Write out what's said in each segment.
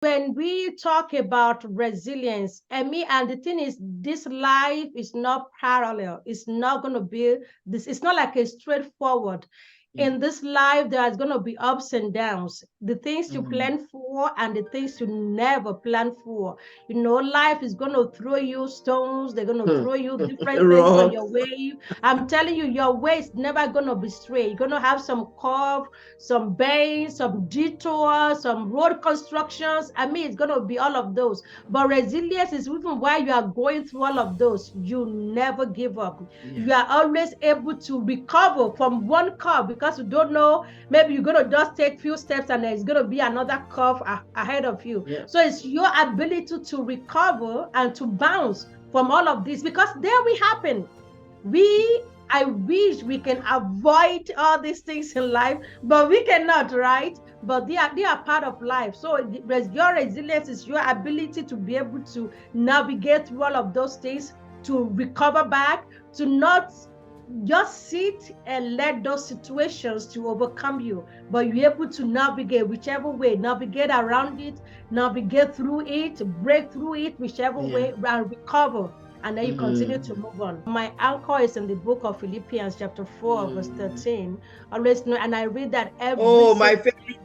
When we talk about resilience, and the thing is, this life is not parallel. It's not going to be this. It's not like a straightforward. In this life, there's going to be ups and downs. The things you plan for and the things you never plan for. Life is going to throw you stones. They're going to throw you different things on your way. I'm telling you, your way is never going to be straight. You're going to have some curve, some bends, some detours, some road constructions. It's going to be all of those. But resilience is even while you are going through all of those, you never give up. You are always able to recover from one curve because you don't know, maybe you're going to just take few steps and there's going to be another curve ahead of you. So it's your ability to recover and to bounce from all of this, because there we happen. I wish we can avoid all these things in life, but we cannot, right? But they are part of life. So your resilience is your ability to be able to navigate through all of those things, to recover back, to not just sit and let those situations to overcome you, but you're able to navigate whichever way, navigate around it, navigate through it, break through it, whichever way, and recover. And then you continue to move on. My anchor is in the book of Philippians chapter 4, verse 13. Always know, and I read that every my favorite.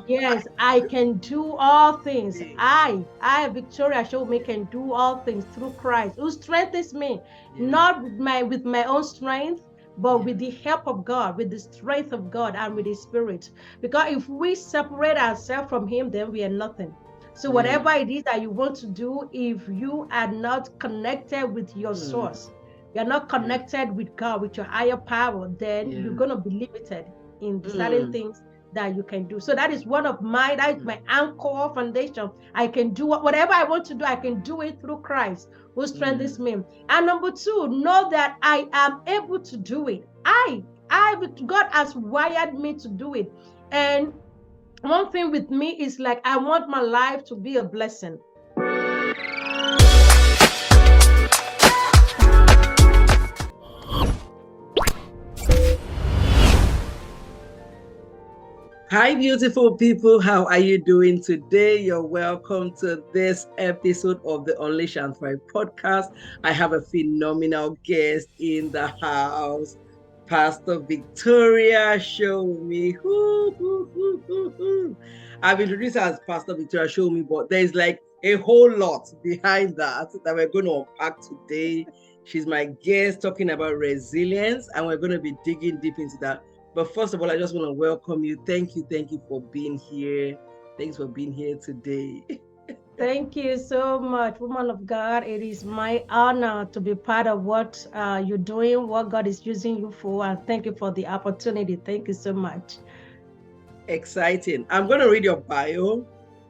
Yes, I can do all things. Victoria Showunmi, can do all things through Christ who strengthens me, not with my own strength, but with the help of God, with the strength of God and with His Spirit. Because if we separate ourselves from Him, then we are nothing. So whatever it is that you want to do, if you are not connected with your source, you're not connected with God, with your higher power, then you're going to be limited in certain things that you can do. So that is that is my anchor foundation. I can do whatever I want to do, I can do it through Christ who strengthens me. And number two, know that I am able to do it. God has wired me to do it. And one thing with me is like, I want my life to be a blessing. Hi, beautiful people. How are you doing today? You're welcome to this episode of the Unleash and Thrive podcast. I have a phenomenal guest in the house, Pastor Victoria Showunmi. I've introduced her as Pastor Victoria Showunmi, but there's like a whole lot behind that we're going to unpack today. She's my guest talking about resilience, and we're going to be digging deep into that. But first of all, I just want to welcome you. Thank you for being here. Thanks for being here today. Thank you so much, woman of God. It is my honor to be part of what you're doing, what God is using you for, and thank you for the opportunity. Thank you so much. Exciting. I'm going to read your bio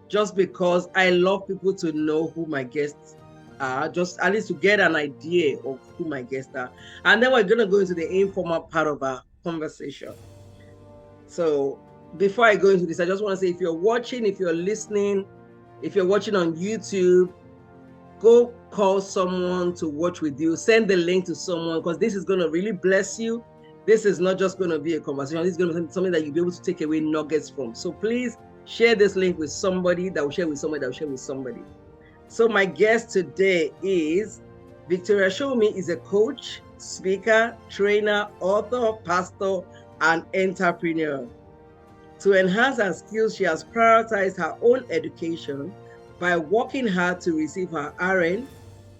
just because I love people to know who my guests are, just at least to get an idea of who my guests are. And then we're going to go into the informal part of our conversation. So before I go into this, I just want to say, if you're watching, if you're listening, if you're watching on YouTube, go call someone to watch with you. Send the link to someone, because this is going to really bless you. This is not just going to be a conversation. This is going to be something that you'll be able to take away nuggets from. So please share this link with somebody that will share with somebody that will share with somebody. So my guest today is Victoria Showunmi. Is a coach, speaker, trainer, author, pastor, and entrepreneur. To enhance her skills, she has prioritized her own education by working hard to receive her RN,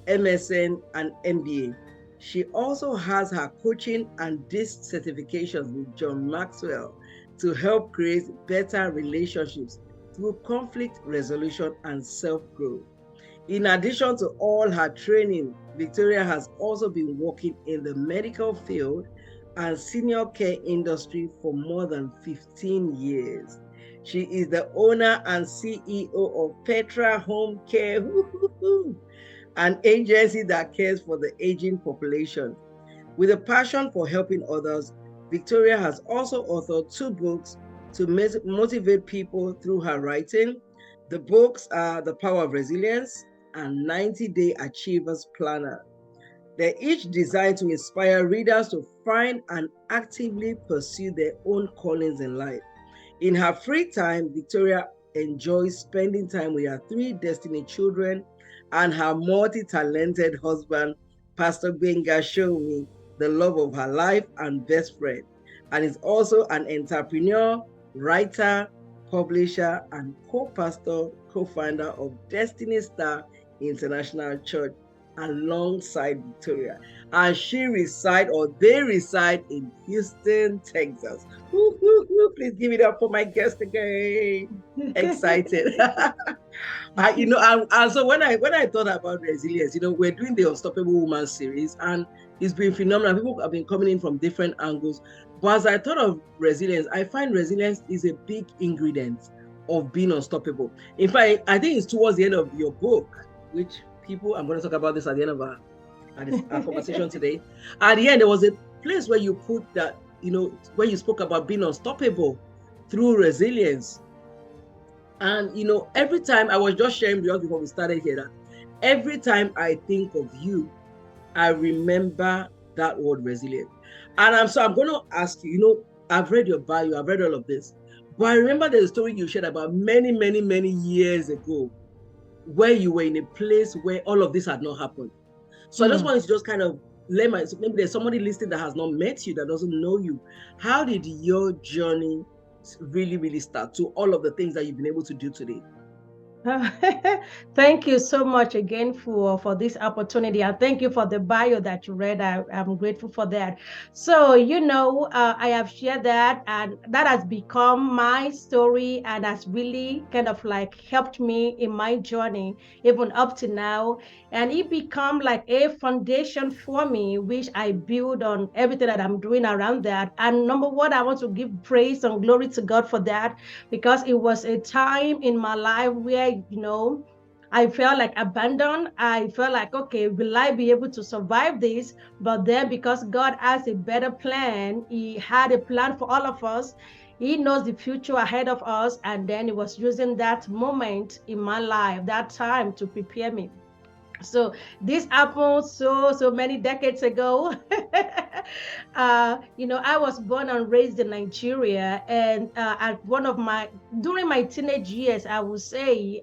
MSN, and MBA. She also has her coaching and DISC certifications with John Maxwell to help create better relationships through conflict resolution and self-growth. In addition to all her training, Victoria has also been working in the medical field and senior care industry for more than 15 years. She is the owner and CEO of Petra Home Care, an agency that cares for the aging population. With a passion for helping others, Victoria has also authored 2 books to motivate people through her writing. The books are The Power of Resilience and 90-Day Achievers Planner. They're each designed to inspire readers to find and actively pursue their own callings in life. In her free time, Victoria enjoys spending time with her 3 children and her multi-talented husband, Pastor Benga Showunmi, the love of her life and best friend, and is also an entrepreneur, writer, publisher, and co-pastor, co-founder of Destiny Star International Church alongside Victoria. And she reside or they reside in Houston, Texas. Please give it up for my guest again. Excited. And so when I thought about resilience, we're doing the Unstoppable Woman series, and it's been phenomenal. People have been coming in from different angles. But as I thought of resilience, I find resilience is a big ingredient of being unstoppable. In fact, I think it's towards the end of your book, which I'm going to talk about this at the end of our conversation today. At the end, there was a place where you put that, where you spoke about being unstoppable through resilience. And, every time I was just sharing just before we started here that every time I think of you, I remember that word resilient. And I'm going to ask you, I've read your bio, I've read all of this, but I remember there's a story you shared about many, many, many years ago where you were in a place where all of this had not happened. So I just wanted to just kind of maybe there's somebody listening that has not met you, that doesn't know you. How did your journey really, really start to all of the things that you've been able to do today? Thank you so much again for this opportunity, and thank you for the bio that you read. I'm grateful for that. So I have shared that, and that has become my story, and has really kind of like helped me in my journey even up to now, and it become like a foundation for me, which I build on everything that I'm doing around that. And number one, I want to give praise and glory to God for that, because it was a time in my life where I felt like abandoned. I felt like, okay, will I be able to survive this? But then, because God has a better plan, He had a plan for all of us. He knows the future ahead of us. And then He was using that moment in my life, that time, to prepare me. So this happened so many decades ago. I was born and raised in Nigeria, and at during my teenage years, I would say,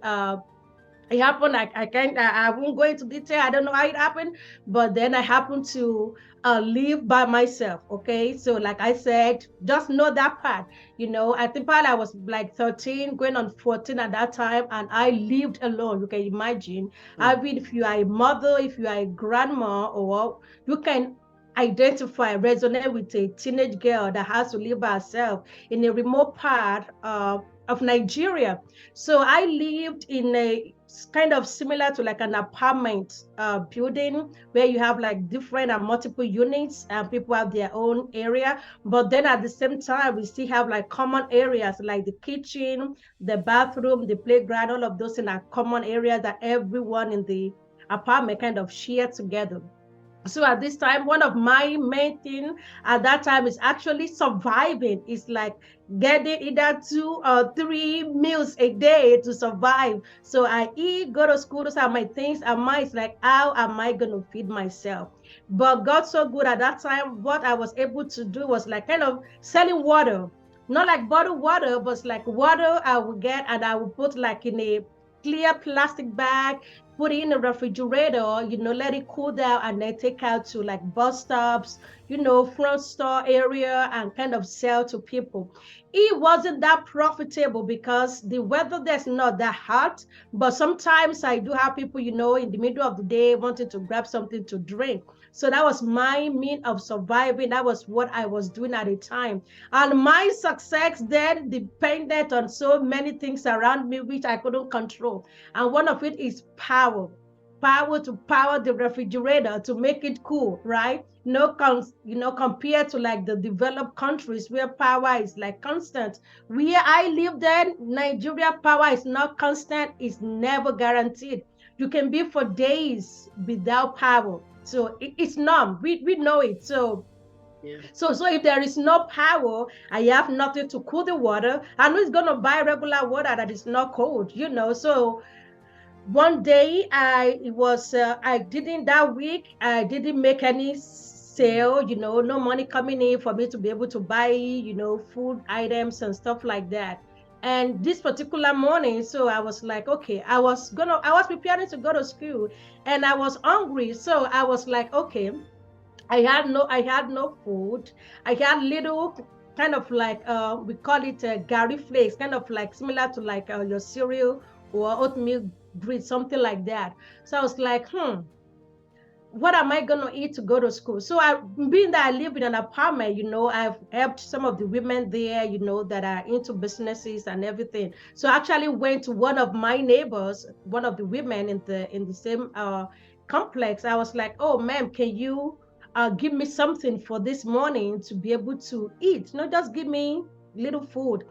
it happened. I won't go into detail. I don't know how it happened, but then I happened to live by myself. Okay, so like I said, just know that part. I think probably I was like 13, going on 14 at that time, and I lived alone. You can imagine. I mean, if you are a mother, if you are a grandma, or you can resonate with a teenage girl that has to live by herself in a remote part of Nigeria. So I lived in a kind of similar to like an apartment building, where you have like different and multiple units, and people have their own area. But then at the same time, we still have like common areas like the kitchen, the bathroom, the playground. All of those in are common areas that everyone in the apartment kind of share together. So at this time, one of my main thing at that time is actually surviving. It's like getting either 2 or 3 meals a day to survive. So I eat, go to school, those are my things, and mine is like, how am I going to feed myself? But God so good at that time, what I was able to do was like kind of selling water. Not like bottled water, but like water I would get, and I would put like in a clear plastic bag, put it in the refrigerator, let it cool down, and then take out to like bus stops, front store area, and kind of sell to people. It wasn't that profitable because the weather there's not that hot, but sometimes I do have people, in the middle of the day wanting to grab something to drink. So that was my mean of surviving. That was what I was doing at the time. And my success then depended on so many things around me, which I couldn't control. And one of it is power. Power to power the refrigerator to make it cool, right? Compared to like the developed countries where power is like constant. Where I live then, Nigeria, power is not constant, it's never guaranteed. You can be for days without power. So it's numb. We know it. So Yeah. so if there is no power, I have nothing to cool the water. I'm not going to buy regular water that is not cold. So one day I didn't that week, I didn't make any sale, no money coming in for me to be able to buy, food items and stuff like that. And this particular morning, so I was like, okay, I was preparing to go to school, and I was hungry. So I was like, okay, I had no food. I had little kind of like we call it Gary flakes, kind of like similar to like your cereal or oatmeal grits, something like that. So I was like, what am I gonna eat to go to school? So being that I live in an apartment, I've helped some of the women there, that are into businesses and everything. So I actually went to one of my neighbors, one of the women in the same complex. I was like, oh ma'am, can you give me something for this morning to be able to eat? Just give me little food.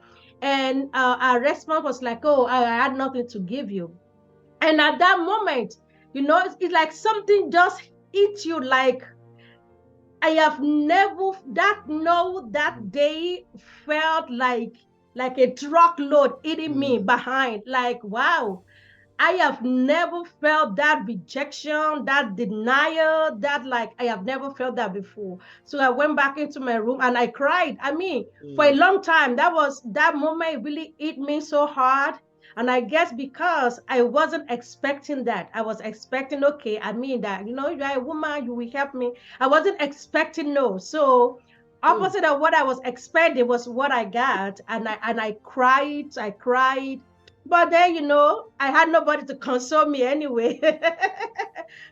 And our response was like, oh, I had nothing to give you. And at that moment, it's like something just hit you, like I have never that day felt like a truckload hitting me behind. Like, wow, I have never felt that rejection, that denial, that like I have never felt that before. So I went back into my room and I cried. I mean, for a long time, that moment really hit me so hard. And I guess because I wasn't expecting that, I was expecting, okay, I mean that, you're a woman, you will help me. I wasn't expecting no. So opposite of what I was expecting was what I got. And I cried. But then, I had nobody to console me anyway.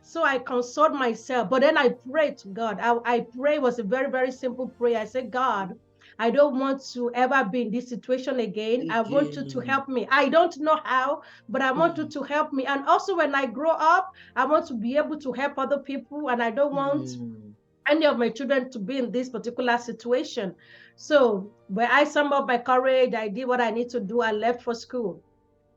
So I consoled myself. But then I prayed to God. I pray was a very, very simple prayer. I said, God, I don't want to ever be in this situation again. I want you to help me. I don't know how, but I want you to help me. And also when I grow up, I want to be able to help other people. And I don't want any of my children to be in this particular situation. So when I summed up my courage, I did what I need to do. I left for school.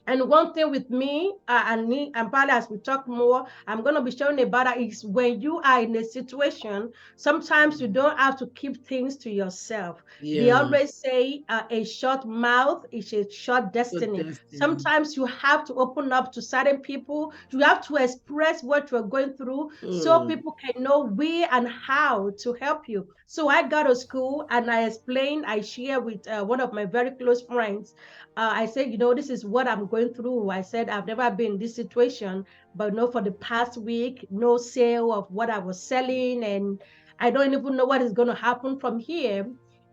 And one thing with me, and probably as we talk more, I'm going to be showing about that is when you are in a situation, sometimes you don't have to keep things to yourself. They always say a short mouth is a short destiny. Sometimes you have to open up to certain people. You have to express what you're going through so people can know where and how to help you. So I got to school and I share with one of my very close friends. I said, this is what I'm going through. I said, I've never been in this situation, but for the past week, no sale of what I was selling, and I don't even know what is going to happen from here.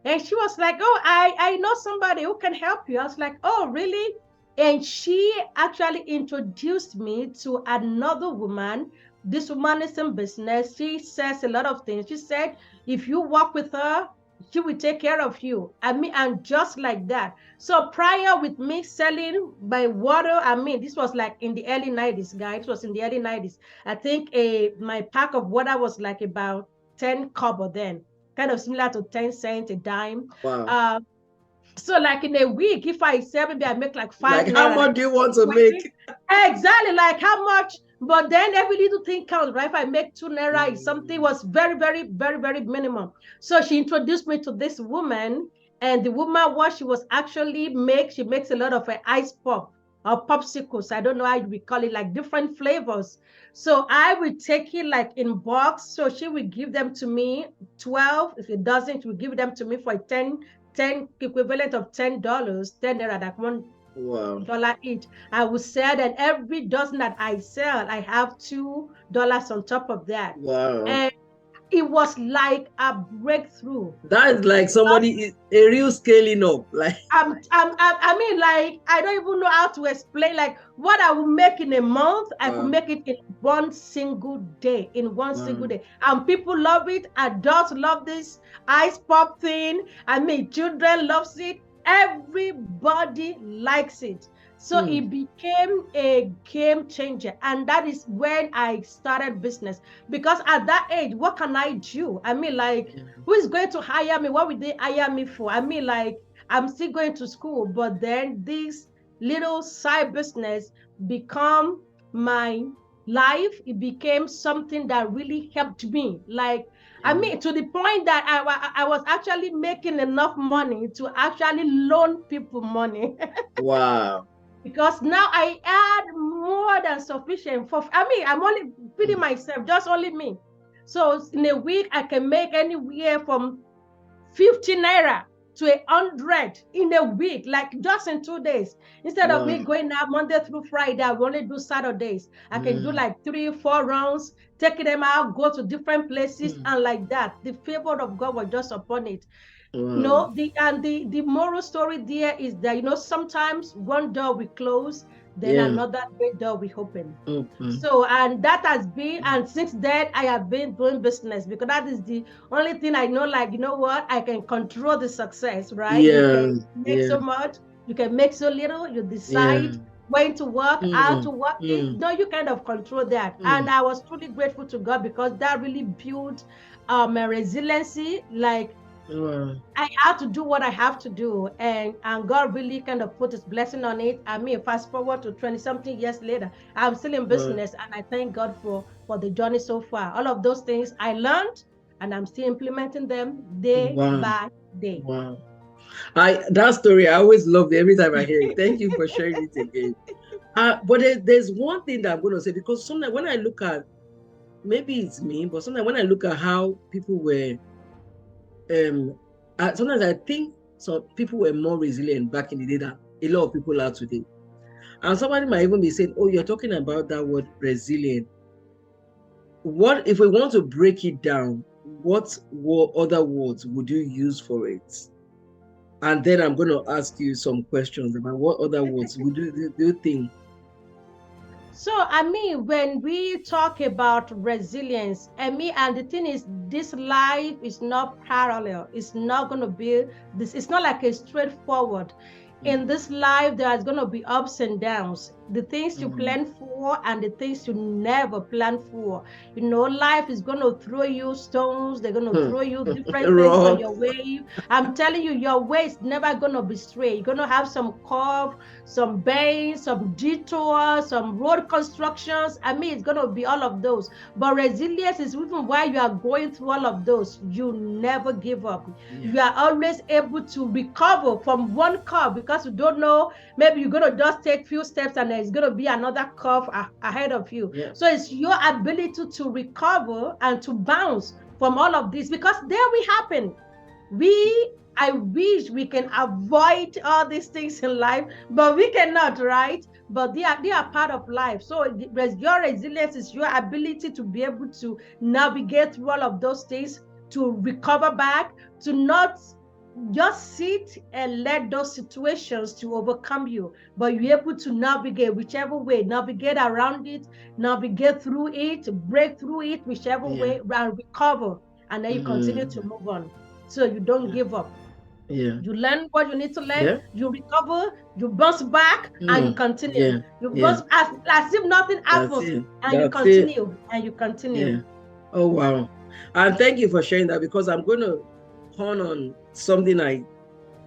And she was like, oh, I know somebody who can help you. I was like, oh, really? And she actually introduced me to another woman. This woman is in business. She says a lot of things. She said, if you work with her, she will take care of you. I mean, and just like that. So prior with me selling my water, I mean, this was like in the early 90s, guys. It was in the early 90s. I think my pack of water was like about 10 kobo then, kind of similar to 10 cents a dime. Wow. So like in a week, if I sell, maybe I make like 5 Like, how naira. much do you want to make? Exactly, like how much? But then every little thing counts, right? If I make 2 naira, something was very, very, very, very minimum. So she introduced me to this woman, and the woman, what she was actually she makes a lot of ice pop or popsicles. I don't know how we call it, like different flavors. So I would take it like in box. So she would give them to me 12. If it doesn't, she would give them to me for 10 equivalent of $10, 10 naira, like $1 each. I will sell, and every dozen that I sell, I have $2 on top of that. Wow. And it was like a breakthrough. That is like somebody a real scaling up. Like I mean, like I don't even know how to explain. Like what I will make in a month, I could make it in one single day. And people love it. Adults love this ice pop thing. I mean, children loves it. Everybody likes it. So it became a game changer. And that is when I started business. Because at that age, what can I do? I mean, like, who is going to hire me? What would they hire me for? I mean, like, I'm still going to school. But then this little side business become my life. It became something that really helped me. Like, I mean, to the point that I was actually making enough money to actually loan people money. wow. Because now I had more than sufficient for, I mean, I'm only feeding myself, just only me. So in a week, I can make anywhere from 50 naira to 100 in a week, like just in 2 days. Instead of me going out Monday through Friday, I will only do Saturdays. I can do like 3-4 rounds, taking them out, go to different places, and like that. The favor of God was just upon it. No, the moral story there is that, sometimes one door we close, then another great door we open. So, and that has been, and since then I have been doing business, because that is the only thing I know, like, what, I can control the success, right? You can make so much, you can make so little, you decide when to work, how to work it. No, you kind of control that. And I was truly grateful to God, because that really built my resiliency. Like, I have to do what I have to do, and God really kind of put his blessing on it. I mean, fast forward to 20-something years later, I'm still in business, and I thank God for the journey so far. All of those things I learned, and I'm still implementing them day by day. Wow. That story, I always love it every time I hear it. Thank you for sharing it again. But there's one thing that I'm going to say, because sometimes when I look at, maybe it's me, but sometimes when I look at how people were, sometimes I think some people were more resilient back in the day than a lot of people are today. And somebody might even be saying, oh, you're talking about that word resilient. What if we want to break it down? What other words would you use for it? And then I'm going to ask you some questions about what other words would you think? So, I mean, when we talk about resilience, and the thing is, this life is not parallel. It's not going to be this. It's not like a straightforward. In this life, there's going to be ups and downs. The things you plan for and the things you never plan for. Life is going to throw you stones. They're going to throw you different things on your way. I'm telling you, your way is never going to be straight. You're going to have some curve, some bends, some detours, some road constructions. I mean, it's going to be all of those. But resilience is even while you are going through all of those, you never give up. You are always able to recover from one curve, because you don't know, maybe you're going to just take few steps and there's going to be another curve ahead of you. So it's your ability to recover and to bounce from all of this, because there we happen. I wish we can avoid all these things in life, but we cannot, right? But they are part of life. So your resilience is your ability to be able to navigate through all of those things, to recover back, to not just sit and let those situations to overcome you, but you're able to navigate whichever way, navigate around it, navigate through it, break through it, whichever way, and recover. And then you continue to move on. So you don't give up. You learn what you need to learn, you recover, you bounce back, and you continue. You bounce as if nothing happens, and you continue, and you continue. Oh, wow. And thank you for sharing that, because I'm going to turn on something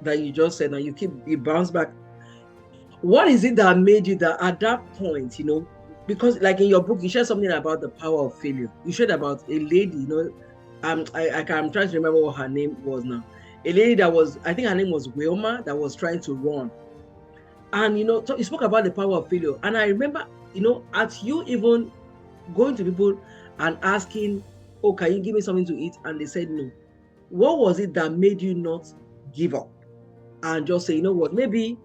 that you just said, and you bounce back. What is it that made you that at that point, because like in your book, you shared something about the power of failure. You shared about a lady, I'm trying to remember what her name was now. A lady that was, I think her name was Wilma, that was trying to run. And, you spoke about the power of failure. And I remember, at you even going to people and asking, oh, can you give me something to eat? And they said no. What was it that made you not give up and just say, you know what, maybe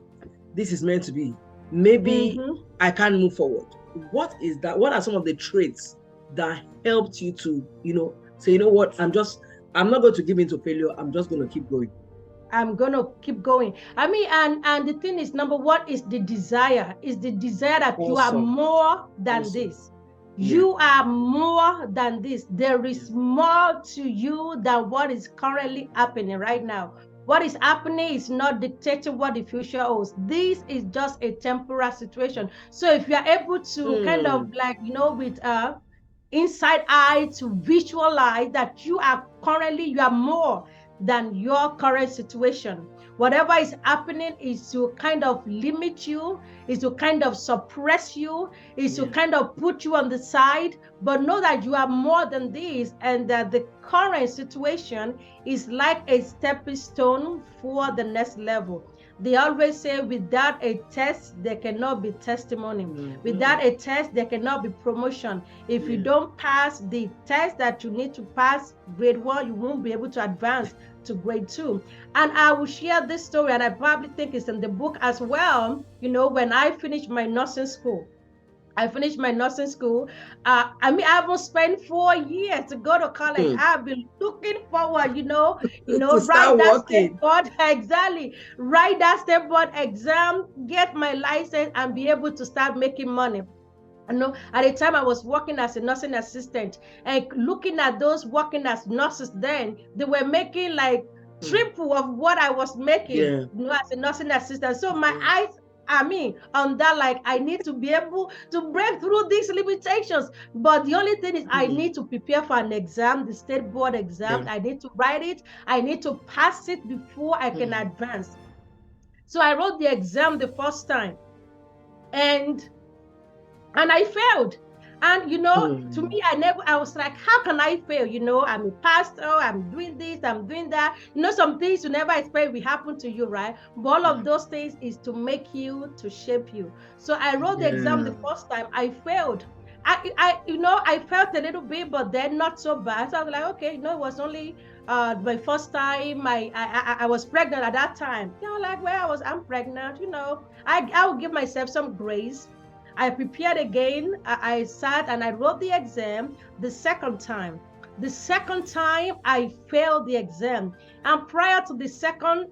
this is meant to be. Maybe I can't move forward. What is that? What are some of the traits that helped you to, say, you know what, I'm not going to give in to failure. I'm just going to keep going. I'm going to keep going. I mean, and the thing is, number one is the desire. Is the desire that you are more than this. You are more than this. There is more to you than what is currently happening right now. What is happening is not dictating what the future holds. This is just a temporary situation. So if you are able to kind of like, with inside eye to visualize that you are more than your current situation. Whatever is happening is to kind of limit you, is to kind of suppress you, is to kind of put you on the side, but know that you are more than this, and that the current situation is like a stepping stone for the next level. They always say without a test, there cannot be testimony. Without a test, there cannot be promotion. If you don't pass the test that you need to pass, grade 1, you won't be able to advance to grade 2. And I will share this story, and I probably think it's in the book as well. When I finished my nursing school, I finished my nursing school. I mean, I haven't spent 4 years to go to college. I've been looking forward, to write start that working. state board, exactly, write that state board exam, get my license, and be able to start making money. At the time I was working as a nursing assistant, and looking at those working as nurses then, they were making like triple of what I was making, as a nursing assistant. So my eyes, on that, like, I need to be able to break through these limitations. But the only thing is I need to prepare for an exam, the state board exam. I need to write it. I need to pass it before I can advance. So I wrote the exam the first time, and I failed. And to me, I was like, how can I fail? I'm a pastor, I'm doing this, I'm doing that. Some things you never expect will happen to you, right? But all of those things is to make you, to shape you. So I wrote the exam the first time, I failed. I felt a little bit, but then not so bad. So I was like, okay, it was only my first time. I was pregnant at that time. Like, well, I'm pregnant, I will give myself some grace. I prepared again. I sat and I wrote the exam the second time. The second time I failed the exam. And prior to the second,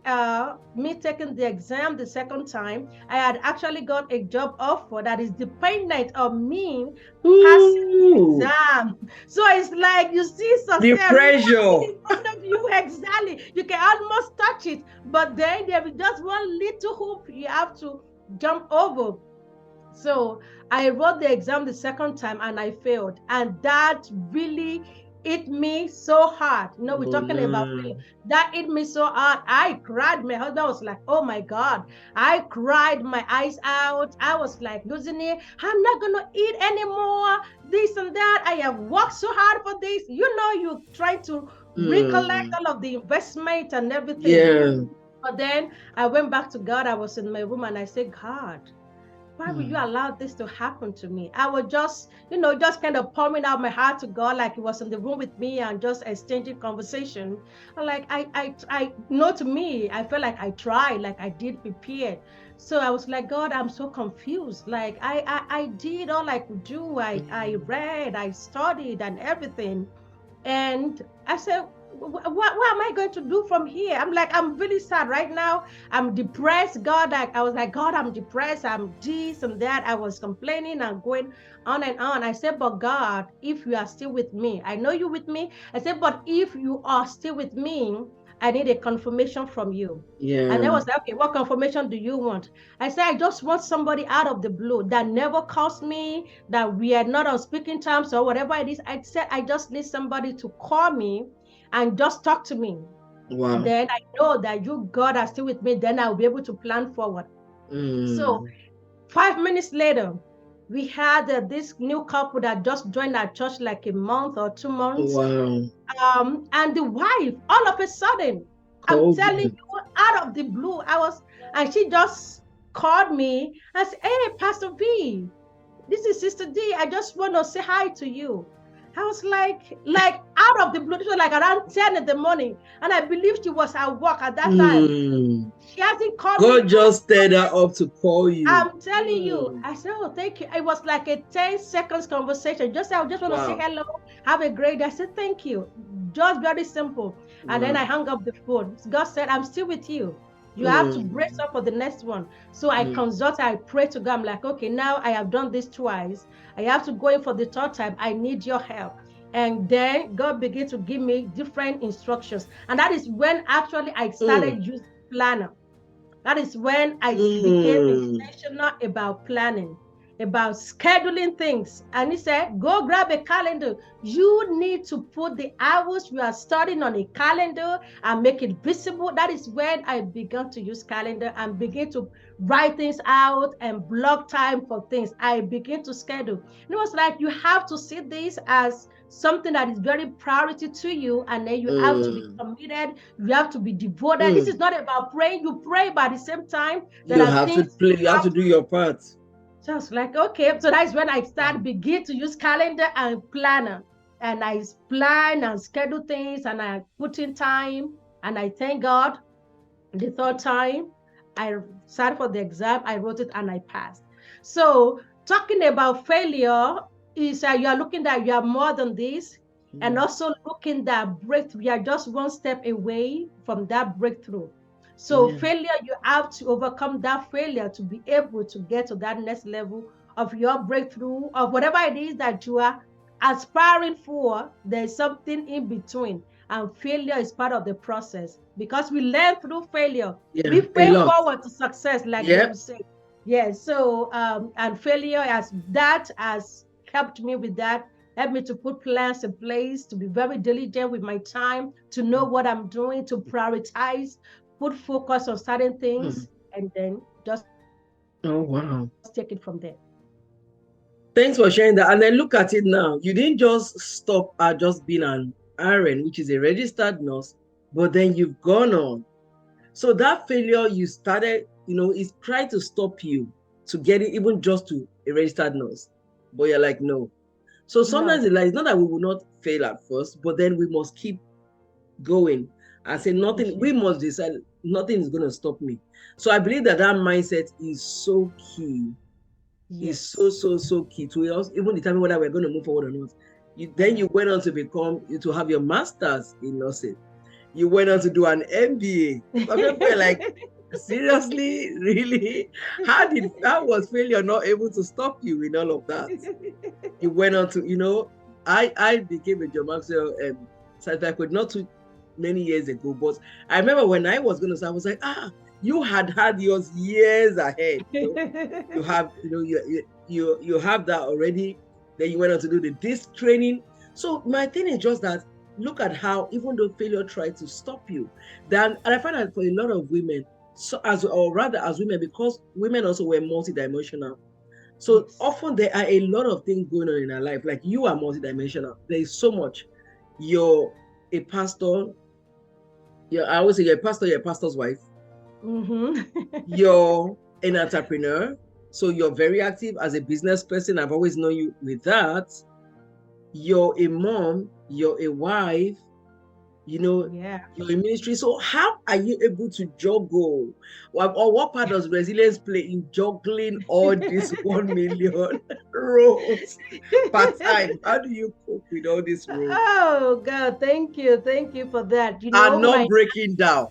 me taking the exam the second time, I had actually got a job offer that is dependent on me passing the exam. So it's like, you see, the pressure in front of you, exactly. You can almost touch it, but then there is just one little hoop you have to jump over. So I wrote the exam the second time and I failed. And that really hit me so hard. We're talking about failure. That hit me so hard. I cried. My husband was like, oh my God. I cried my eyes out. I was like losing it. I'm not going to eat anymore. This and that. I have worked so hard for this. You try to recollect all of the investment and everything. Yeah. But then I went back to God. I was in my room and I said, God, why would you allow this to happen to me? I was just, just kind of pouring out my heart to God, like He was in the room with me and just exchanging conversation. Like to me, I felt like I tried, like I did prepare. So I was like, God, I'm so confused. Like I did all I could do. I read, I studied and everything. And I said, what am I going to do from here? I'm really sad right now. I'm depressed. God, I was like, God, I'm depressed. I'm this and that. I was complaining and going on and on. I said, but God, if you are still with me, I know you're with me. I said, but if you are still with me, I need a confirmation from you. Yeah. And I was like, okay, what confirmation do you want? I said, I just want somebody out of the blue that never calls me, that we are not on speaking terms or whatever it is. I said, I just need somebody to call me and just talk to me. Wow. Then I know that you, God, are still with me. Then I'll be able to plan forward. So 5 minutes later, we had this new couple that just joined our church like a month or 2 months. Wow. And the wife, all of a sudden, I'm telling you, out of the blue, and she just called me and said, hey, Pastor B, this is Sister D. I just want to say hi to you. I was like out of the blue, like around 10 in the morning. And I believe she was at work at that time. She hasn't called me. God just stirred her up to call you. I'm telling you. I said, oh, thank you. It was like a 10 seconds conversation. I just want to say hello, have a great day. I said, thank you. Just very simple. And then I hung up the phone. God said, I'm still with you. You have to brace up for the next one. So I consult, I pray to God. I'm like, okay, now I have done this twice. I have to go in for the third time. I need your help. And then God began to give me different instructions. And that is when actually I started using planner. That is when I became intentional about planning. about scheduling things. And he said, go grab a calendar. You need to put the hours you are studying on a calendar and make it visible. That is when I began to use calendar and begin to write things out and block time for things. I begin to schedule. And it was like, you have to see this as something that is very priority to you, and then you have to be committed, you have to be devoted. This is not about praying. You pray, but at the same time there You are have to things play, you have to do your part. just like, okay. So that's when I begin to use calendar and planner, and I plan and schedule things, and I put in time, and I thank God. The third time I sat for the exam, I wrote it and I passed. So talking about failure is you are looking that you are more than this, and also looking that breakthrough. You are just one step away from that breakthrough. So failure, you have to overcome that failure to be able to get to that next level of your breakthrough, of whatever it is that you are aspiring for. There's something in between, and failure is part of the process, because we learn through failure. We fail forward to success, like they would say. Yeah. So and failure has helped me with that, helped me to put plans in place, to be very diligent with my time, to know what I'm doing, to prioritize, put focus on certain things, and then just take it from there. Thanks for sharing that. And then look at it now. You didn't just stop at just being an RN, which is a registered nurse, but then you've gone on. So that failure you started, is trying to stop you to get it even just to a registered nurse. But you're like, no. So sometimes it's not that we will not fail at first, but then we must keep going and say nothing. We must decide nothing is going to stop me. So I believe that mindset is so key. Is so key to us, even determine whether we're going to move forward or not. Then you went on to have your master's in nursing. You went on to do an MBA. Some people were like, seriously, really? How was failure not able to stop you in all of that? You went on to, I became a John Maxwell certified coach not too many years ago, but I remember when I was going to start, I was like, you had yours years ahead. You have, you have that already. Then you went on to do the DISC training. So my thing is just that, look at how, even though failure tried to stop you, and I find that for a lot of women, as women, because women also were multidimensional. So often there are a lot of things going on in our life. Like, you are multidimensional. There is so much. You're a pastor. I always say you're a pastor, you're a pastor's wife. You're an entrepreneur, so you're very active as a business person. I've always known you with that. You're a mom, you're a wife, you're in ministry. So how are you able to juggle? Or what part does resilience play in juggling all these 1 million roles part-time? How do you cope with all these roles? Oh God, thank you for that. And not breaking down.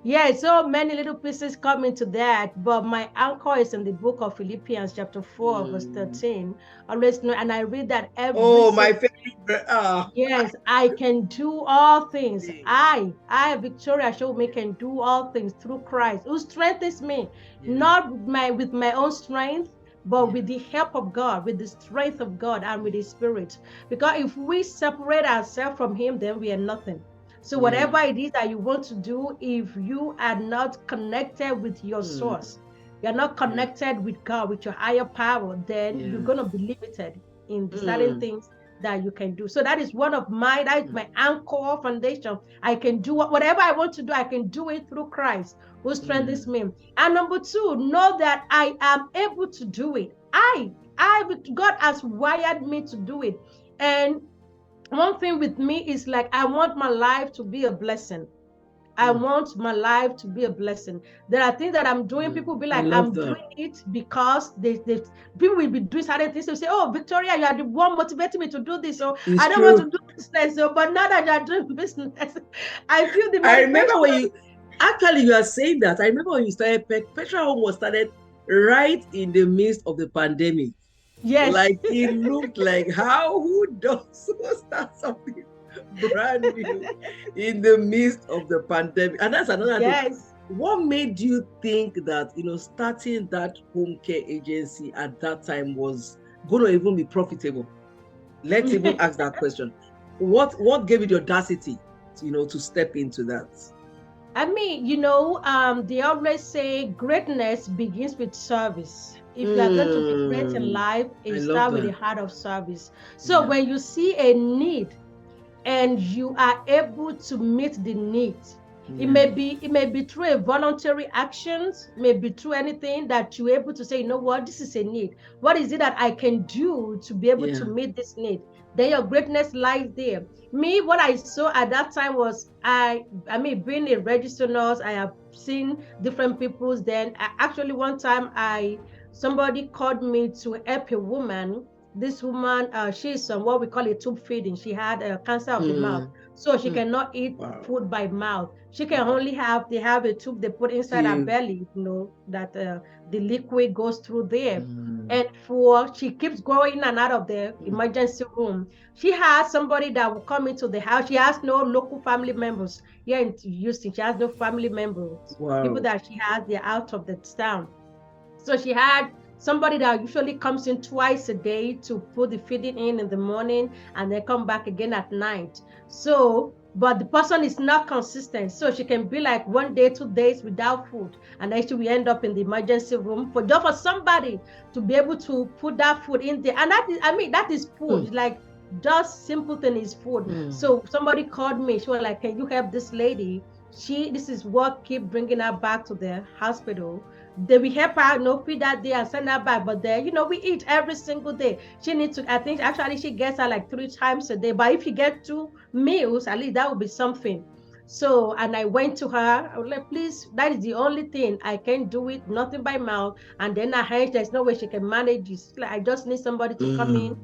Yeah, so many little pieces come into that, but my anchor is in the book of Philippians chapter 4, verse 13. Always know, and I read that every my favorite. Yes, I can do all things. I Victoria Showunmi, can do all things through Christ who strengthens me, not with my own strength, but with the help of God, with the strength of God, and with His Spirit. Because if we separate ourselves from Him, then we are nothing. So whatever it is that you want to do, if you are not connected with your source, you're not connected with God, with your higher power, then you're going to be limited in certain things that you can do. So that is my anchor foundation. I can do whatever I want to do. I can do it through Christ who strengthens me. And number two, know that I am able to do it. God has wired me to do it. And one thing with me is like, I want my life to be a blessing. I want my life to be a blessing. There are things that I'm doing. People will be like, I'm doing it because people will be doing certain things. They say, oh, Victoria, you are the one motivating me to do this. So I don't want to do business. So, but now that you are doing business, I feel the motivation. I remember when you are saying that. I remember when you started, Petra Home was started right in the midst of the pandemic. Yes. Like, it looked like, who start something brand new in the midst of the pandemic? And that's another thing. what made you think that, starting that home care agency at that time was going to even be profitable? Let's even ask that question. What gave you the audacity, to step into that? I mean, they always say greatness begins with service. If you are going to be great in life, I it love starts with the that. heart of service. So Yeah. when you see a need and you are able to meet the need, it Yeah. may be through a voluntary actions, maybe through anything that you're able to say, you know what, this is a need. What is it that I can do to be able to Yeah. meet this need? Then your greatness lies there. Me, what I saw at that time was I mean, being a registered nurse, I have seen different people's. Then actually one time somebody called me to help a woman. This woman, she's what we call a tube feeding. She had cancer of the mouth, Mm. so she Mm. cannot eat Wow. food by mouth. She can Wow. only they have a tube they put inside her Tube. belly, that the liquid goes through there. Mm. And for she keeps going in and out of the Mm. emergency room. She has somebody that will come into the house. She has no local family members here in Houston. She has no family members. People Wow. that she has, they're out of the town. So she had somebody that usually comes in twice a day to put the feeding in the morning and then come back again at night. So, but the person is not consistent. So she can be like 1 day, 2 days without food. And then she will end up in the emergency room for just for somebody to be able to put that food in there. And that is, I mean, that is food. Mm. It's like just simple thing is food. Mm. So somebody called me. She was like, can you help this lady? This is what keep bringing her back to the hospital. They will help her, feed that day and send her back. But then, we eat every single day. She needs to, I think actually she gets her like 3 times a day. But if you get 2 meals, at least that would be something. So, and I went to her, I was like, please, that is the only thing I can do it, nothing by mouth. And then her hands, there's no way she can manage this. Like, I just need somebody to come in Mm.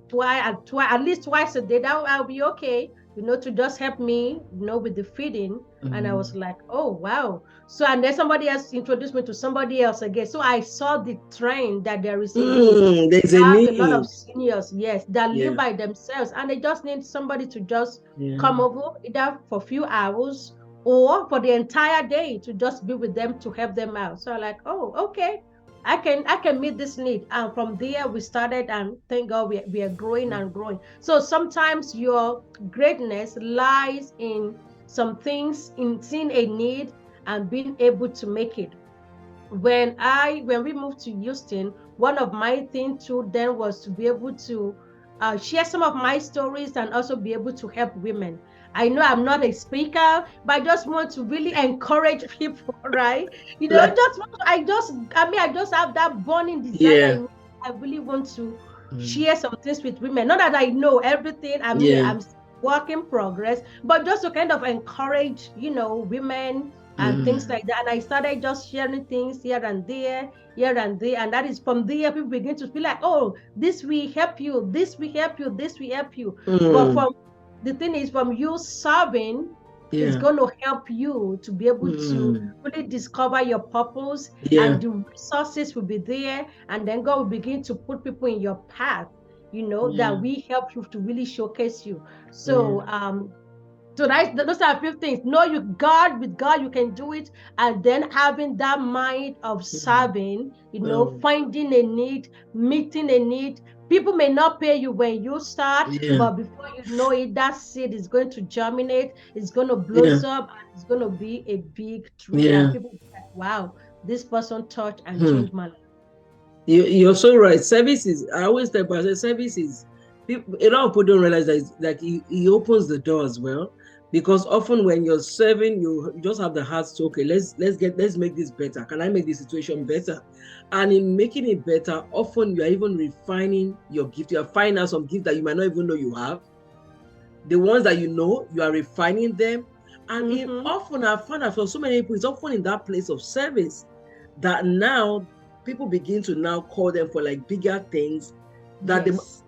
twice, at least twice a day. I'll be okay, to just help me, with the feeding. And I Mm. was like, oh wow. So and then somebody else introduced me to somebody else again. So I saw the trend that there is a need. Mm. There's We a have a lot of need. seniors, yes, that live Yeah. by themselves, and they just need somebody to just Yeah. come over either for a few hours or for the entire day to just be with them to help them out. So I'm like, oh, okay. I can meet this need. And from there we started, and thank God we are growing Mm. and growing. So sometimes your greatness lies in some things, in seeing a need and being able to make it. When we moved to Houston, one of my things too then was to be able to share some of my stories and also be able to help women. I know I'm not a speaker, but I just want to really encourage people, right? Like, I just have that burning desire yeah. in me. I really want to Mm. share some things with women. Not that I know everything. I mean, Yeah. I'm work in progress, but just to kind of encourage, women and things Mm. like that. And I started just sharing things here and there, here and there. And that is from there, people begin to feel like, oh, this will help you, this will help you, this will help you. But Mm. from the thing is, from you serving, is Yeah. going to help you to be able to Mm. really discover your purpose, Yeah. and the resources will be there. And then God will begin to put people in your path, Yeah. that we help you to really showcase you. Yeah. So those are a few things. Know you God with God you can do it, and then having that mind of Mm. serving, Mm. finding a need, meeting a need. People may not pay you when you start, Yeah. but before you know it, that seed is going to germinate, it's going to Yeah. blossom, and it's going to be a big tree. And Yeah. people will be like, wow, this person touched and Hmm. changed my life. You're so right. Services, I always tell people, I say services, people, a lot of people don't realize that it's like he opens the door as well. Because often when you're serving, you just have the heart to, okay, let's make this better. Can I make this situation Yes. better? And in making it better, often you're even refining your gift. You're finding out some gifts that you might not even know you have. The ones that you know, you are refining them. And Mm-hmm. often I find that for so many people, it's often in that place of service that now people begin to now call them for like bigger things, that Yes.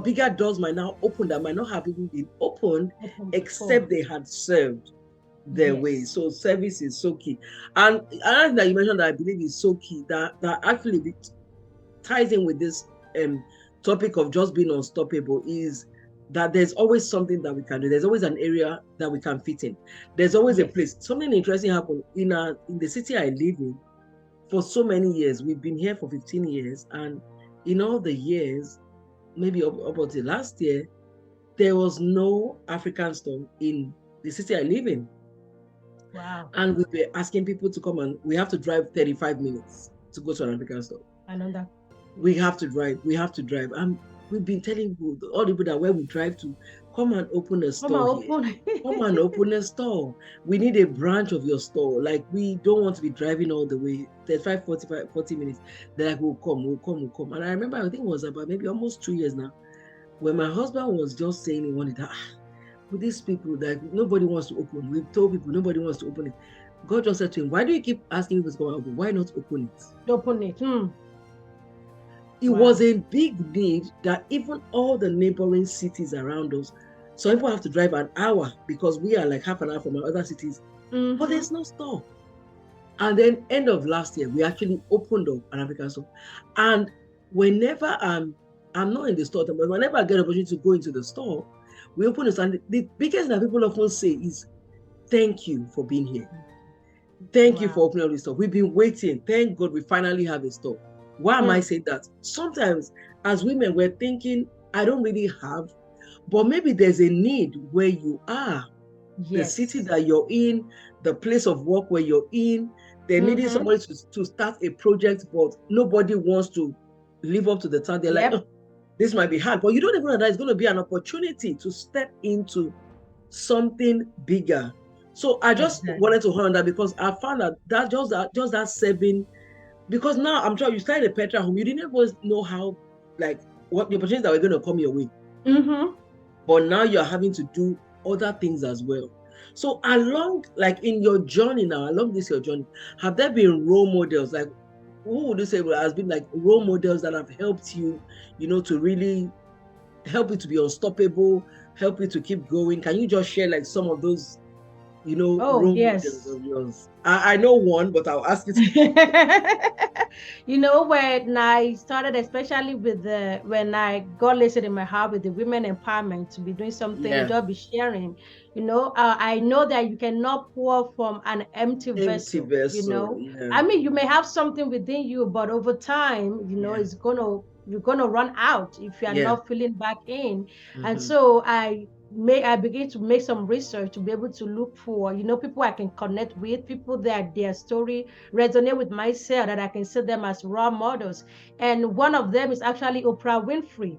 bigger doors might now open that might not have even been opened Open before. except they had served their way. Yes. So service is so key. And another thing that you mentioned that I believe is so key, that actually ties in with this topic of just being unstoppable, is that there's always something that we can do. There's always an area that we can fit in. There's always a place. Something interesting happened in the city I live in for so many years. We've been here for 15 years, and in all the years, maybe up until last year, there was no African store in the city I live in. Wow. And we were asking people to come, and we have to drive 35 minutes to go to an African store. I know that. We have to drive. We've been telling people, all the people that where we drive to, come and open a store here. Come and open a store. We need a branch of your store. Like, we don't want to be driving all the way, 35, 45, 40 minutes. They're like, we'll come. And I remember, I think it was about maybe almost 2 years now, when my husband was just saying he wanted that, with these people that nobody wants to open. We've told people nobody wants to open it. God just said to him, why do you keep asking people to come and open? Why not open it? Open it. It was a big need that even all the neighboring cities around us, so people have to drive an hour because we are like half an hour from our other cities, but there's no store. And then end of last year, we actually opened up an African store. And whenever I'm not in the store, but whenever I get an opportunity to go into the store, we open it. And the biggest that people often say is, thank you for being here. Thank you for opening up the store. We've been waiting. Thank God we finally have a store. Why am I saying that? Sometimes as women, we're thinking, I don't really have, but maybe there's a need where you are. The city that you're in, the place of work where you're in, they're needing somebody to start a project, but nobody wants to live up to the time. They're like, oh, this might be hard, but you don't even know that it's going to be an opportunity to step into something bigger. So I just wanted to hold on that, because I found that just that 7. Because now I'm sure you started a Petra home, you didn't always know how, like, what the opportunities that were going to come your way. But now you're having to do other things as well. So along, like in your journey now, along this your journey, have there been role models? Like, who would you say has been like role models that have helped you, to really help you to be unstoppable, help you to keep going? Can you just share like some of those, role models of yours? I know one, but I'll ask you to. When I started, especially with when I got listed in my heart with the women empowerment to be doing something, just be sharing, I know that you cannot pour from an empty vessel. I mean, you may have something within you, but over time, you're gonna run out if you are not filling back in. And so I begin to make some research to be able to look for, people I can connect with, people that their story resonate with myself, that I can see them as role models. And one of them is actually Oprah Winfrey.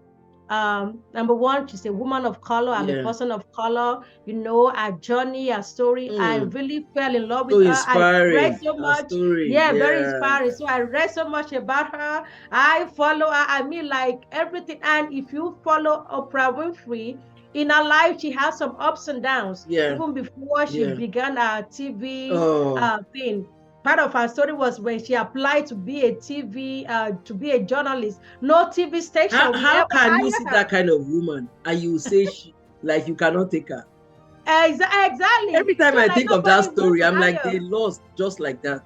Number one, she's a woman of color. I'm a person of color. Our journey, our story. I really fell in love with her. Inspiring. I read so much. Very inspiring. So I read so much about her. I follow her. I mean, like everything. And if you follow Oprah Winfrey, in her life, she has some ups and downs. Even before she began her TV thing. Part of her story was when she applied to be a to be a journalist. No TV station. How can you see that kind of woman and you say you cannot take her? Exactly. Every time I think of that story, I'm like, they lost just like that.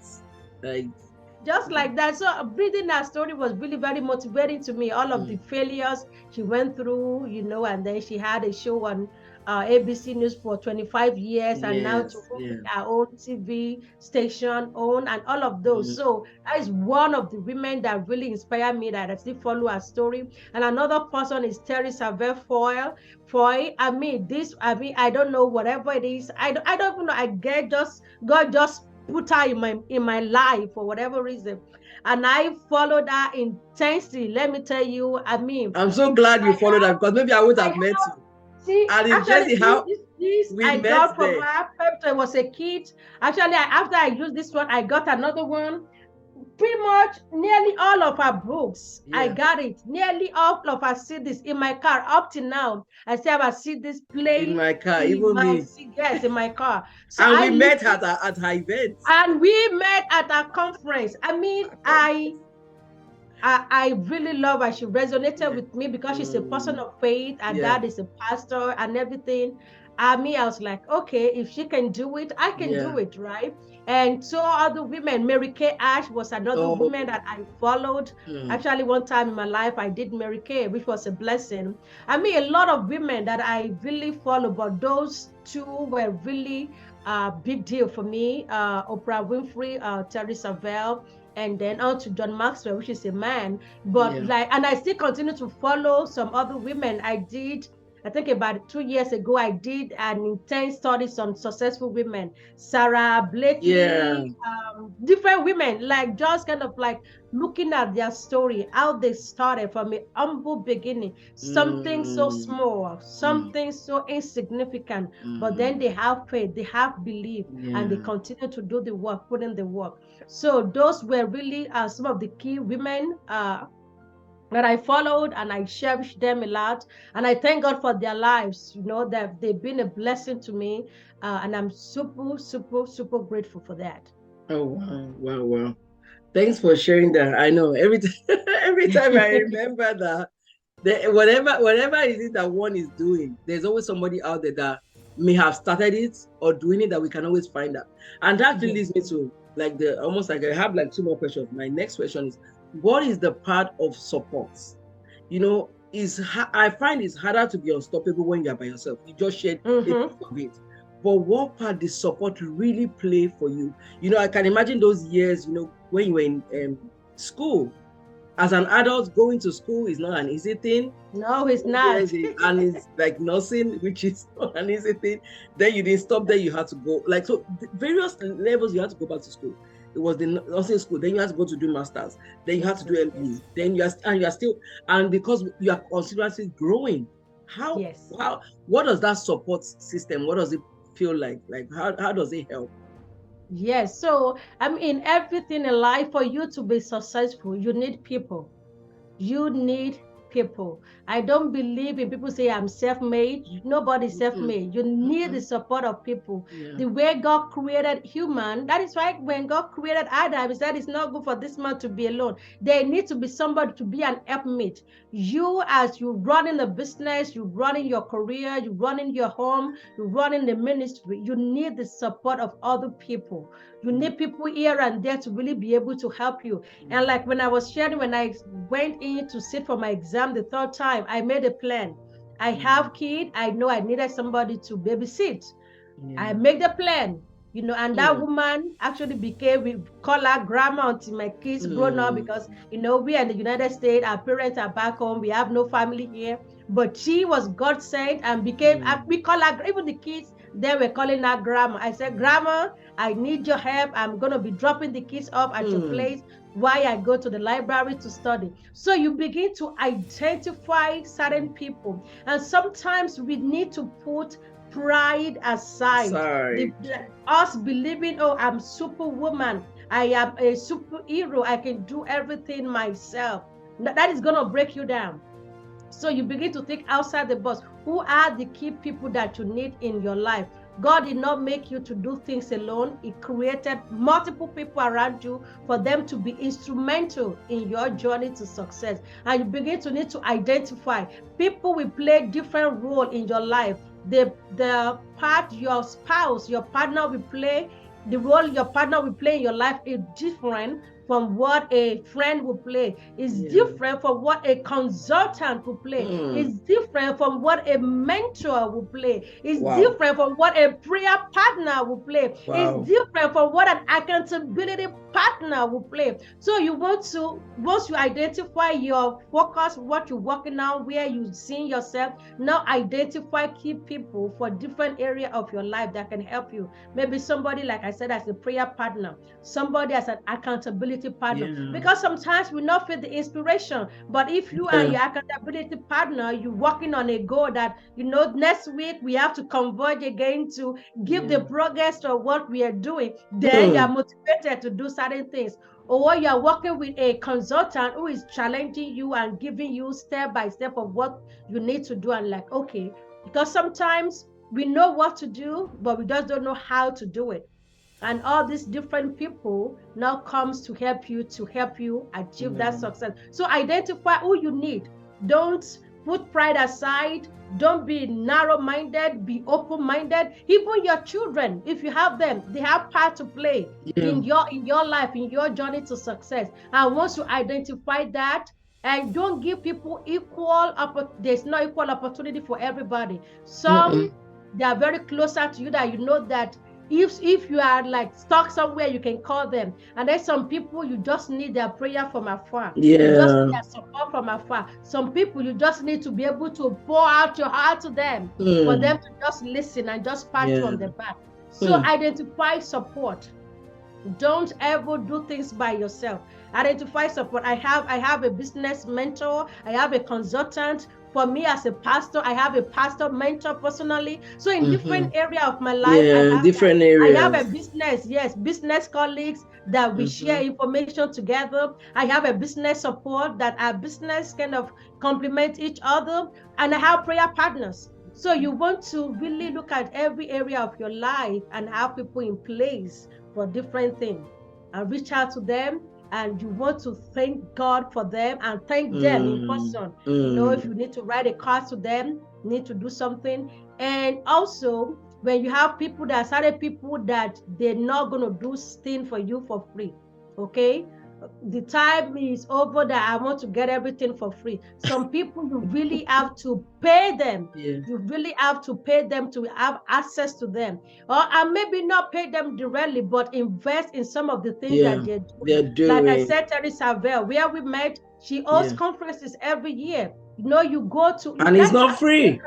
Just like that. So reading that story was really very motivating to me. All of the failures she went through, and then she had a show on ABC News for 25 years, and now to open our own TV station, and all of those. So that is one of the women that really inspired me, that I still follow her story. And another person is Teresa Verfoy. I don't know, whatever it is. I don't even know. God just put her in my life for whatever reason, and I followed her intensely. Let me tell you, I'm so glad you followed her, because maybe I would have met you. See, and actually, how I got from her after I was a kid. Actually, after I used this one, I got another one. Pretty much nearly all of her books, I got it. Nearly all of her CDs in my car up to now. I still have her CDs playing in my car, even me. Yes, in my car. So and we met at her event. And we met at a conference. I mean, I really love her. She resonated with me because she's a person of faith, and dad is a pastor and everything. army, I was like, okay, if she can do it, I can Yeah. do it, right? And so other women, Mary Kay Ash was another Oh. woman that I followed. Mm. Actually, one time in my life, I did Mary Kay, which was a blessing. I mean, a lot of women that I really follow, but those two were really a big deal for me. Oprah Winfrey, Terry Savelle, and then on to John Maxwell, which is a man. But Yeah. like, and I still continue to follow some other women. I think about 2 years ago, I did an intense studies on successful women, Sarah Yeah. Blakely, different women, like just kind of like looking at their story, how they started from a humble beginning, something so Mm. small, Mm. something so insignificant, but Mm. then they have faith, they have belief, and they Yeah. continue to do the work, put in the work. So those were really some of the key women that I followed, and I cherish them a lot. And I thank God for their lives, that they've been a blessing to me. And I'm super, super, super grateful for that. Oh wow, wow, wow. Thanks for sharing that. I know every every time I remember that, whatever it is that one is doing, there's always somebody out there that may have started it or doing it that we can always find out. And that actually leads me Yes. to like the almost like I have like two more questions. My next question is, what is the part of support? I find it's harder to be unstoppable when you're by yourself. You just shared a Mm-hmm. piece of it. But what part does support really play for you? I can imagine those years, when you were in school. As an adult, going to school is not an easy thing. No, he's not. And it's like nursing, which is not an easy thing. Then you didn't stop there, you had to go. Like, so various levels, you had to go back to school. It was the nursing school, then you had to go to do masters, then you had to do Masters, MBA, yes. then you are still, and because you are continuously growing, how, Yes. what does that support system, what does it feel like? Like, how does it help? Yes. So, I mean, everything in life, for you to be successful, you need people. You need people. I don't believe in people say I'm self-made. Nobody's Mm-mm, self-made. You need the mm-mm, support of people. yeah. The way God created human, that is why when God created Adam, he said it's not good for this man to be alone. There needs to be somebody to be an helpmate. You, as you running a business, you running your career, you running your home, you running the ministry, you need the support of other people. You Mm, need people here and there to really be able to help you. And mm, like when I was sharing, when I went in to sit for my exam the third time, I made a plan. I mm, have kid. I know I needed somebody to babysit. I yeah. make the plan, and that Mm, woman actually became, we call her grandma until my kids grown up, mm, because, we are in the United States, our parents are back home, we have no family here. But she was God sent and became, mm, we call her, even the kids, they were calling her grandma. I said, Grandma, I need your help. I'm going to be dropping the kids off at your mm, place while I go to the library to study. So you begin to identify certain people. And sometimes we need to put pride aside. side. Us believing, oh, I'm superwoman, I am a superhero, I can do everything myself. That is going to break you down. So you begin to think outside the box. Who are the key people that you need in your life? God did not make you to do things alone. He created multiple people around you for them to be instrumental in your journey to success. And you begin to need to identify people will play different role in your life. The part your spouse, your partner will play, the role your partner will play in your life is different from what a friend will play, is Yeah. different from what a consultant will play, Mm, is different from what a mentor will play, is wow. different from what a prayer partner will play, is Wow. different from what an accountability partner will play. So you want to, once you identify your focus, what you're working on, where you see yourself, now identify key people for different area of your life that can help you. Maybe somebody, like I said, as a prayer partner, somebody as an accountability partner, Yeah. because sometimes we not feel the inspiration. But if you and Yeah. your accountability partner, you're working on a goal that, next week we have to converge again to give the Yeah. progress of what we are doing, then you are Mm, motivated to do certain things. Or you are working with a consultant who is challenging you and giving you step by step of what you need to do, and like, okay, because sometimes we know what to do, but we just don't know how to do it. And all these different people now comes to help you achieve that yeah. success. So identify who you need. Don't Put pride aside. Don't be narrow-minded, be open-minded. Even your children, if you have them, they have part to play in your life, in your journey to success. And once you identify that, and don't give people there's no equal opportunity for everybody. Some, they are very closer to you that you know that if you are like stuck somewhere, you can call them. And then some people, you just need their prayer from afar. You just need their support from afar. Some people, you just need to be able to pour out your heart to them for them to just listen and just pat you on the back. So identify support. Don't ever do things by yourself. Identify support. I have a business mentor. I have a consultant. For me as a pastor, I have a pastor mentor personally. So in different area of my life, I have different areas. I have a business colleagues that we share information together. I have a business support that our business kind of complement each other, and I have prayer partners. So you want to really look at every area of your life and have people in place for different things, and reach out to them, and you want to thank God for them and thank them in person. If you need to write a card to them, need to do something. And also, when you have people that started people that they're not going to do things for you for free, okay? The time is over that I want to get everything for free. Some people, you really have to pay them. You really have to pay them to have access to them. And maybe not pay them directly, but invest in some of the things that they're doing. Like I said, Terry Savelle, where we met, she hosts conferences every year. You go to... And it's not free.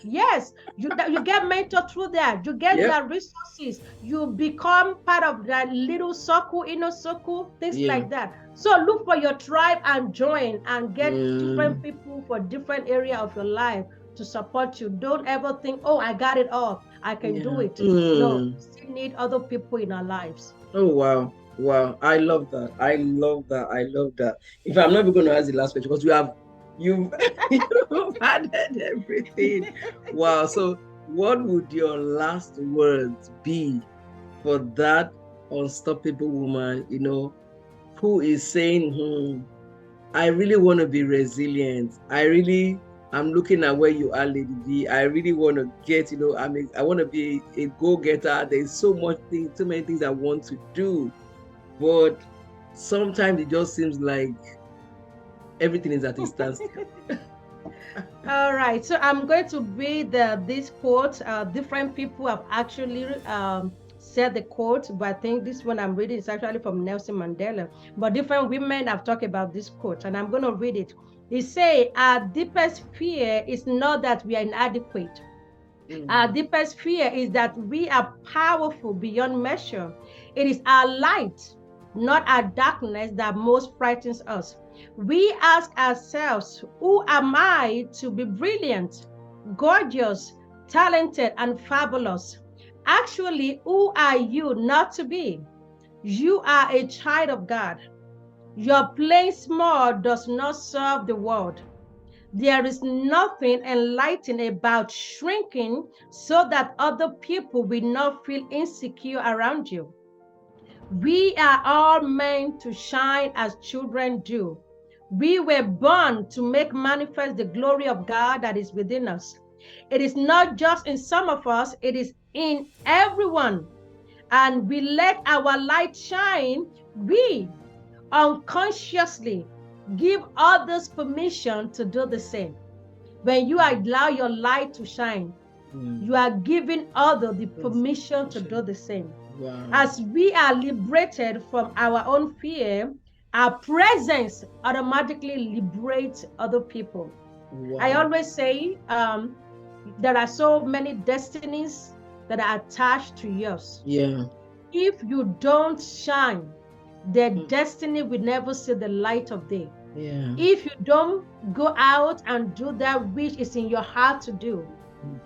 Yes, you get mentored through that. You get their resources. You become part of that little circle, inner circle, things like that. So look for your tribe and join and get different people for different area of your life to support you. Don't ever think, oh, I got it all, I can do it. No, we still need other people in our lives. Oh, wow. Wow. I love that. I love that. I love that. If I'm not even going to ask the last question, because you've added everything. Wow. So what would your last words be for that unstoppable woman, who is saying, I really want to be resilient. I'm looking at where you are, Lady D. I really want to get, I want to be a go-getter. There's so many things I want to do. But sometimes it just seems like everything is at a standstill. All right, so I'm going to read this quote. Different people have actually said the quote, but I think this one I'm reading is actually from Nelson Mandela. But different women have talked about this quote, and I'm going to read it. It says, our deepest fear is not that we are inadequate. Our deepest fear is that we are powerful beyond measure. It is our light, not our darkness, that most frightens us. We ask ourselves, who am I to be brilliant, gorgeous, talented, and fabulous? Actually, who are you not to be? You are a child of God. Your playing small does not serve the world. There is nothing enlightening about shrinking so that other people will not feel insecure around you. We are all meant to shine as children do. We were born to make manifest the glory of God that is within us. It is not just in some of us, it is in everyone. And we let our light shine. We unconsciously give others permission to do the same. When you allow your light to shine, you are giving others the permission to do the same. Wow. As we are liberated from our own fear, our presence automatically liberates other people. Wow. I always say there are so many destinies that are attached to yours. Yeah. If you don't shine, their destiny will never see the light of day. Yeah. If you don't go out and do that which is in your heart to do,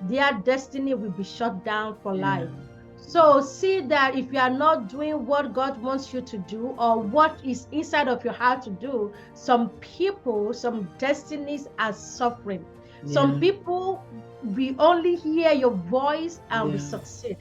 their destiny will be shut down for life. So see that if you are not doing what God wants you to do or what is inside of your heart to do, some people, some destinies are suffering. Yeah. Some people, we only hear your voice and we succeed.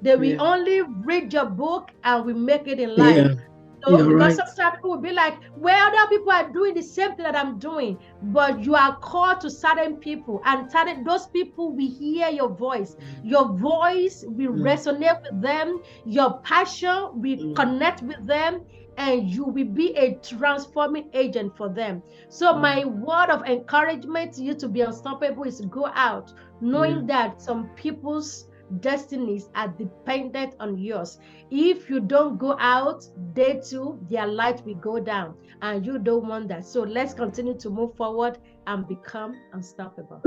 They will only read your book and we make it in life. So You're because right. sometimes people will be like, well, other people are doing the same thing that I'm doing, but you are called to certain people, and those people will hear your voice. Your voice will resonate with them, your passion will connect with them, and you will be a transforming agent for them. So my word of encouragement to you to be unstoppable is go out, knowing that some people's destinies are dependent on yours. If you don't go out, they too, their light will go down, and you don't want that. So let's continue to move forward and become unstoppable.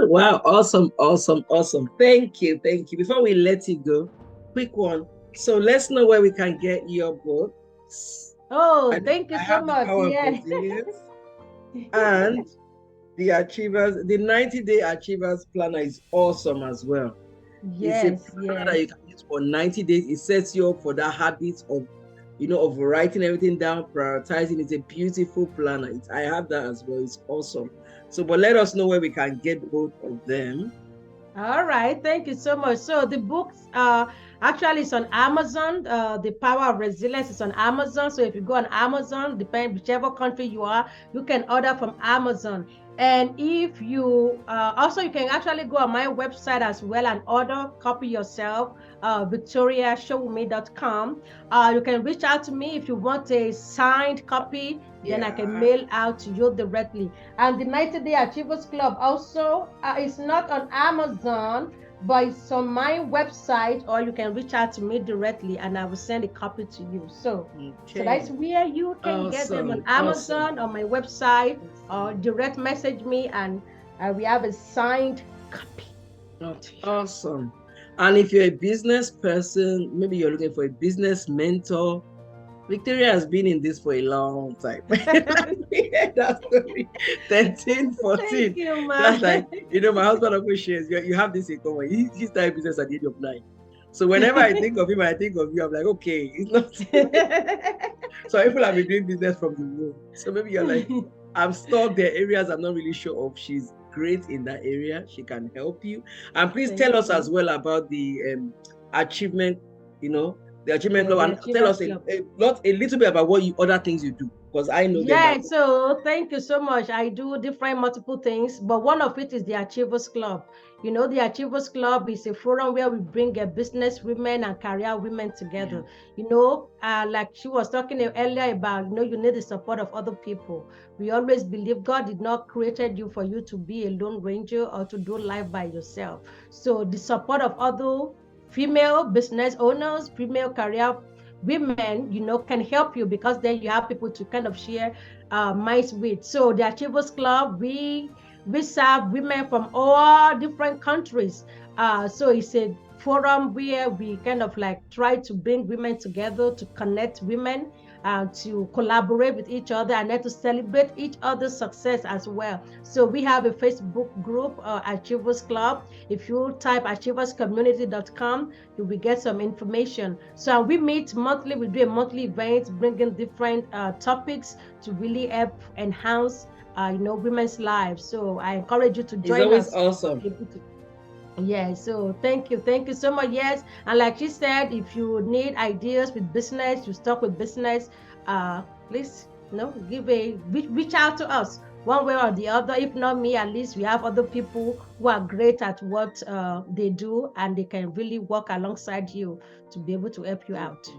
Wow, awesome, awesome, awesome. Thank you, thank you. Before we let you go, quick one. So let's know where we can get your books. Oh, thank you I so have the much. power of Yeah. resilience and the Achievers, the 90-day Achievers Planner is awesome as well. It's a Yes, planner that yes. you can use for 90 days. It sets you up for that habit of, of writing everything down, prioritizing. It's a beautiful planner. I have that as well. It's awesome. So, but let us know where we can get both of them. All right, thank you so much. So the books actually it's on Amazon. The Power of Resilience is on Amazon. So if you go on Amazon, depend whichever country you are, you can order from Amazon. And if you also you can actually go on my website as well and order, copy yourself, victoriashowunmi.com. You can reach out to me if you want a signed copy, then I can Yeah. mail out to you directly. And the 90-day Achievers Club also is not on Amazon, but it's on my website, or you can reach out to me directly and I will send a copy to you. So that's Okay. where you can get them on Awesome. Awesome. Amazon, on my website, or Awesome. direct message me, and we have a signed copy to you. Awesome. And if you're a business person, maybe you're looking for a business mentor, Victoria has been in this for a long time. That story, 13, Thank 14. you, That's ma. like, my husband always shares, you have this in common. He started business at the age of 9. So whenever I think of him, I think of you, I'm like, okay, it's not. So people have been doing business from the womb. So maybe you're like, I'm stuck. There are areas I'm not really sure of. She's great in that area. She can help you. And please Thank tell us as you. well about the achievement, the achievement Yeah, club, the and tell Achievers us Club. a little bit about other things you do, because I know them Yeah, as well. so thank you so much. I do different multiple things, but one of it is the Achievers Club. The Achievers Club is a forum where we bring business women and career women Yeah. together. Like she was talking earlier about, you need the support of other people. We always believe God did not created you for you to be a lone ranger or to do life by yourself. So the support of other female business owners, female career women, can help you, because then you have people to kind of share minds with. So the Achievers Club, we serve women from all different countries. So it's a forum where we kind of like try to bring women together, to connect women, to collaborate with each other, and then to celebrate each other's success as well. So we have a Facebook group, Achievers Club. If you type achieverscommunity.com, you will get some information. So we meet monthly. We do a monthly event, bringing different topics to really help enhance, women's lives. So I encourage you to It's join always us. awesome. Yeah, so thank you so much. Yes, and like she said, if you need ideas with business, you stuck with business, please, give reach out to us one way or the other. If not me, at least we have other people who are great at what they do, and they can really work alongside you to be able to help you out.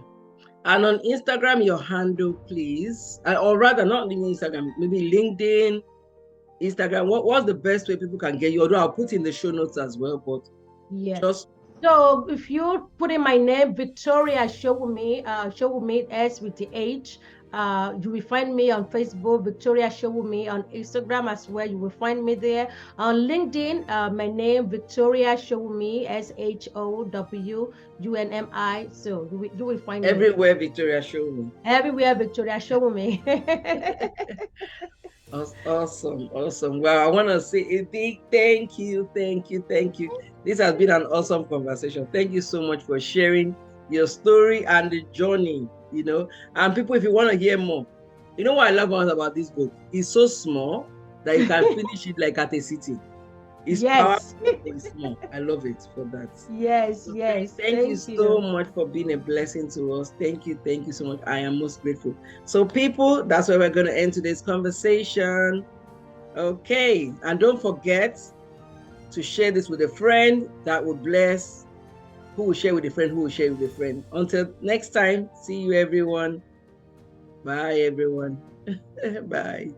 And on Instagram, your handle, please, or rather, not even Instagram, maybe LinkedIn, Instagram. What's the best way people can get you? Although I'll put in the show notes as well, but Yeah. just So if you put in my name, Victoria Showunmi, Showunmi S with the H, you will find me on Facebook, Victoria Showunmi, on Instagram as well. You will find me there. On LinkedIn, my name, Victoria Showunmi, Showunmi. So you will find me everywhere Victoria Showunmi. everywhere, Victoria Showunmi. Awesome, awesome. Well, I want to say a big thank you, thank you, thank you. This has been an awesome conversation. Thank you so much for sharing your story and the journey, And people, if you want to hear more, what I love about this book? It's so small that you can finish it like at a sitting. It's Yes. powerful, but it's small. I love it for that. Yes, So yes. thank you Thank so you. much for being a blessing to us. Thank you so much. I am most grateful. So, people, that's where we're going to end today's conversation. Okay. And don't forget to share this with a friend that would bless, who will share with a friend, who will share with a friend. Until next time, see you, everyone. Bye, everyone. Bye.